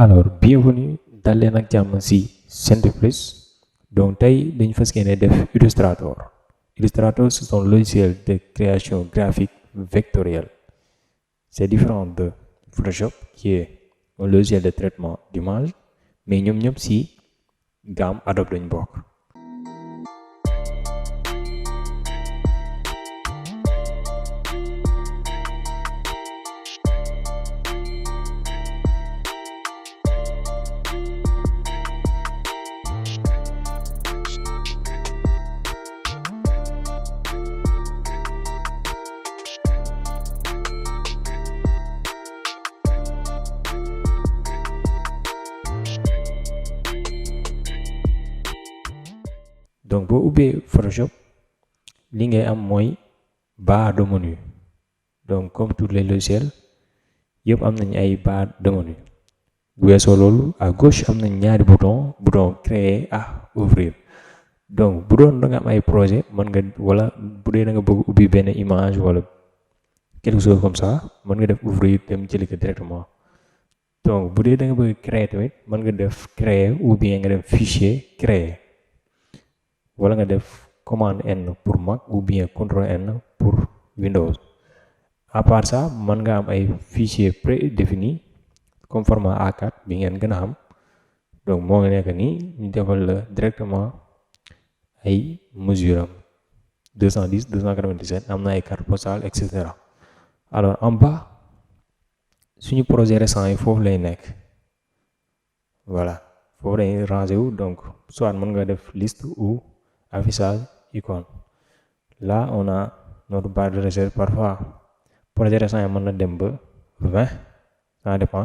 Alors, bienvenue dans les si SENTICPLUS. Donc, tey dañ fas yéene def Illustrator. Illustrator, c'est un logiciel de création graphique vectorielle. C'est différent de Photoshop, qui est un logiciel de traitement d'image, mais ñoom ñëpp si gamme Adobe lañ bokk. Donc boo ubbee Photoshop li ngay am mooy barre de menu. Donc comme tous les logiciels yëpp am nañ ay barre de menu. bu weesoo loolu à gauche am nañ ñaari bouton créer à ouvrir. Donc bu doon da nga am ay projet mën nga wala bu dee da nga bëgg ubbi benn image wala quelque chose comme ça mën nga def ouvrir dem jëli ko directement. Donc bu dee da nga bëgg créer tamit mën nga def créer ou bien nga def fichier créer. wala nga def commande N pour Mac ou bien contrôle N pour Windows. À part ça mën nga am ay fichier prédéfini comme format A4 bi ngeen gën a xam. donc moo ngi nekk nii ñu defal la directement ay mesure am 210 297 am na ay carte postale et cetera. alors en bas suñu projet récent yi foofu lay nekk voilà foofu lañuy rangé wu. donc soit mën nga def liste ou affichage icône. Là on a notre barre de recherche. Parfois projet récent yi mën na dem ba 20, ça dépend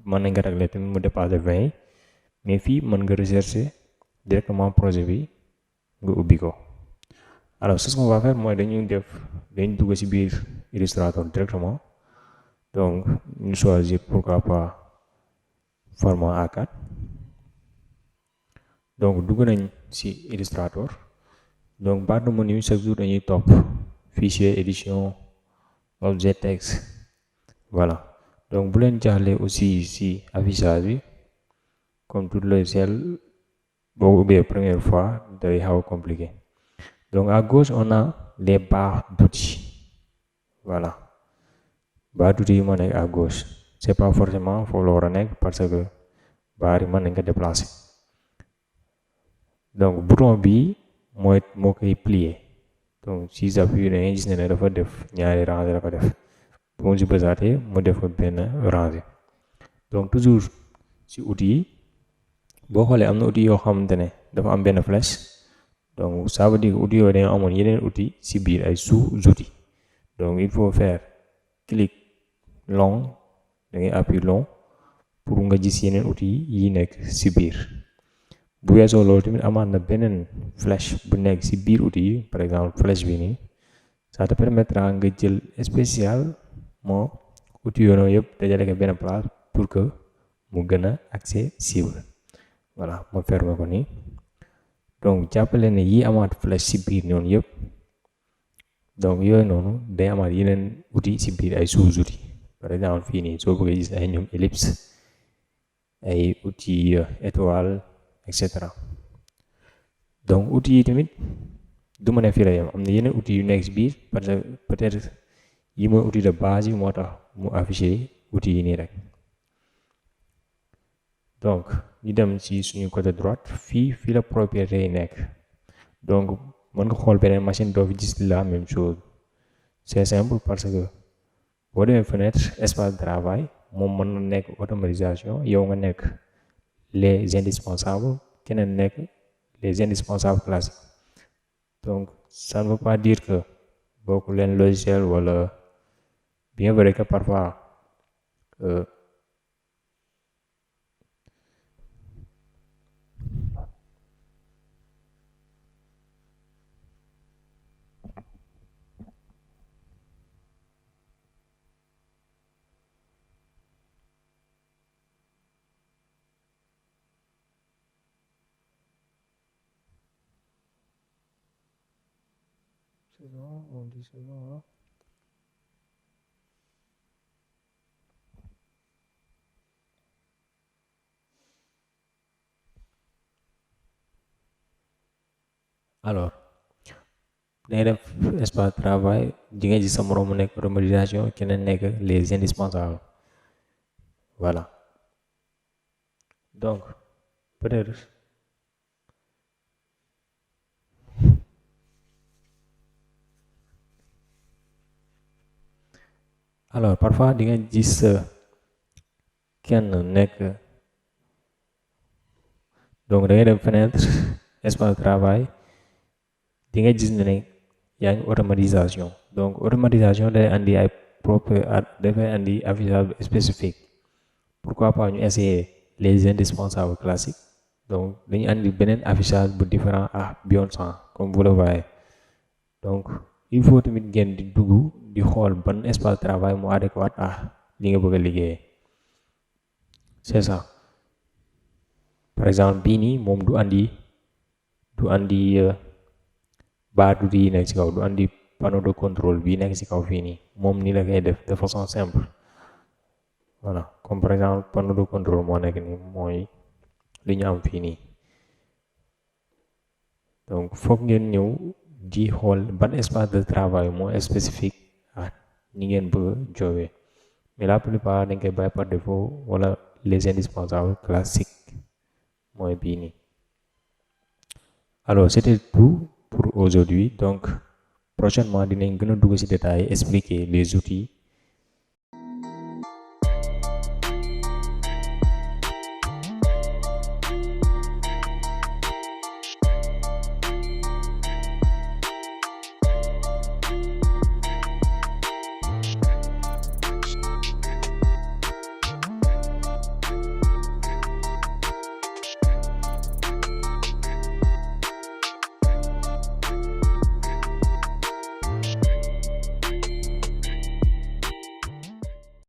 mën nañ nga régler tamit mu dépassé 20 yi mais fii mën nga rechercher directement projet bi nga ubbi ko. alors ce qu'on va faire mooy dañu dugg ci biir Illustrator directement. donc ñu choisir pourquoi pas format A4. donc dugg nañ ci Illustrator. donc barre de menu chaque jour dañuy topp fichier édition objet texte voilà. donc bu leen jaaxlee aussi ci affichage bi comme tout logiciel boo ubbee première fois day xaw a compliqué. donc à gauche on a les barres d'outils. voilà barre d'outils yi moo nekk à gauche c'est pas forcément foofu la war a nekk parce que barre yi mën nañ ko déplacer. donc bouton bi moo koy plier. donc si j'appuie da ngay gis ne dafa def ñaari rangée la ko def bu ma si bësaatee mu def ko benn rangée. donc toujours si outils yi boo xoolee am na outils yoo xamante ne dafa am benn flèche. donc ça veut dire que outils yooyu dañoo amoon yeneen outils si biir ay sous-outils. donc il faut faire clic long da ngay appuyer long pour nga gis yeneen outils yi nekk si biir. bu weesoo loolu tamit amaat na beneen flèche bu nekk ci biir outil yi. par exemple flèche bi nii ça te permettra nga jël spécialement outil yooyu yëpp dajale ko benn place pour que mu gën a accessible. voilà ma fermer ko nii. donc jàppale ne yi amaat flèche ci biir noonu yëpp donc yooyu noonu day amaat yeneen outil ci biir ay sous-outils. par exemple fii nii soo bëggee gis ay ñoom ellipse ay outil étoile etc. donc outils yi tamit du ma ne fii la yem am na yeneen outils yu nekk si biir parce que peut-être yi mooy outil de base yi moo tax mu affiché outils yi nii rek. donc ñu dem ci suñu côté droite fii la propriété yi nekk. donc mën nga xool beneen machine doo fi gis la même chose. c'est simple parce que boo demee fenêtre espace de travail moom mën na nekk automatisation yow nga nekk les indispensables keneen nekk les indispensables classiques. donc ça ne veut pas dire que bokku leen logiciel wala bien vrai que parfois on dit souvent alors dangay def espace travail di nga gis sa moroom mu nekk automatisation keneen nekk les indispensables voilà donc peut-être alors parfois di nga gis kenn nekk donc da ngay dem fenêtre espace travail di nga gis ne yaa ngi automatisation donc automatisation day andi ay propre dafay andi affichage spécifique pourquoi pas ñu essayer les indispensables classiques donc dañu andi beneen affichage bu différent beyond sont comme vous le voyez donc il faut tamit ngeen di dugg di xool ban espace travail mu adéquat li nga bëgg a liggéeyee c'est ça par exemple bii nii moom du andi baatu yi nekk ci kaw du andi panneau de contrôle bii nekk ci kaw fii nii moom nii la koy def de façon simple voilà comme par exemple panneau de contrôle moo nekk nii mooy li ñu am fii nii donc foog ngeen ñëw di xool ban espace de travail moo spécifique ni ngeen bëgg joowee mais la plupart dañ koy bàyyi par défaut wala les indispensables classiques mooy bii nii alors c'était tout pour aujourd'hui donc prochainement dinañ gën a dugg ci détail expliquer les outils